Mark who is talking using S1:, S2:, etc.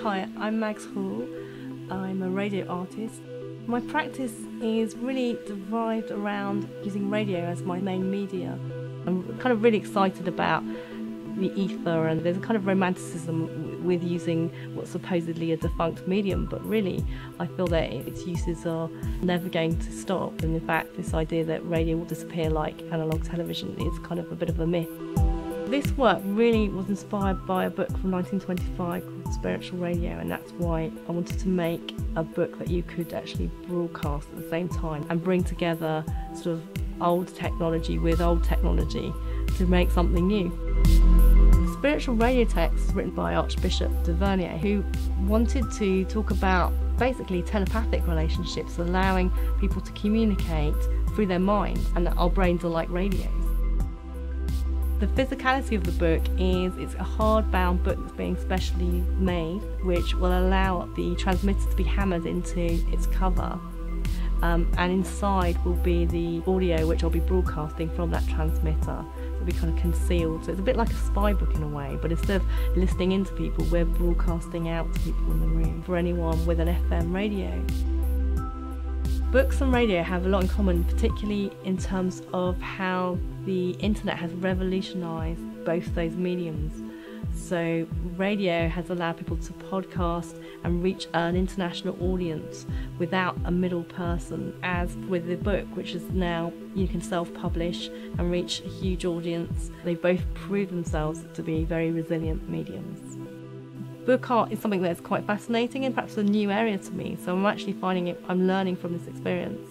S1: Hi, I'm Magz Hall. I'm a radio artist. My practice is really derived around using radio as my main media. I'm kind of really excited about the ether, and there's a kind of romanticism with using what's supposedly a defunct medium, but really I feel that its uses are never going to stop, and in fact this idea that radio will disappear like analogue television is kind of a bit of a myth. This work really was inspired by a book from 1925 called Spiritual Radio, and that's why I wanted to make a book that you could actually broadcast at the same time and bring together sort of old technology with old technology to make something new. The Spiritual Radio text is written by Archbishop de Vernier, who wanted to talk about basically telepathic relationships, allowing people to communicate through their minds, and that our brains are like radios. The physicality of the book is it's a hardbound book that's being specially made, which will allow the transmitter to be hammered into its cover, and inside will be the audio which I'll be broadcasting from that transmitter. It'll be kind of concealed, so it's a bit like a spy book in a way, but instead of listening into people, we're broadcasting out to people in the room for anyone with an FM radio. Books and radio have a lot in common, particularly in terms of how the internet has revolutionised both those mediums. So radio has allowed people to podcast and reach an international audience without a middle person, as with the book, which is now you can self-publish and reach a huge audience. They both prove themselves to be very resilient mediums. Book art is something that's quite fascinating and perhaps a new area to me, so I'm actually finding I'm learning from this experience.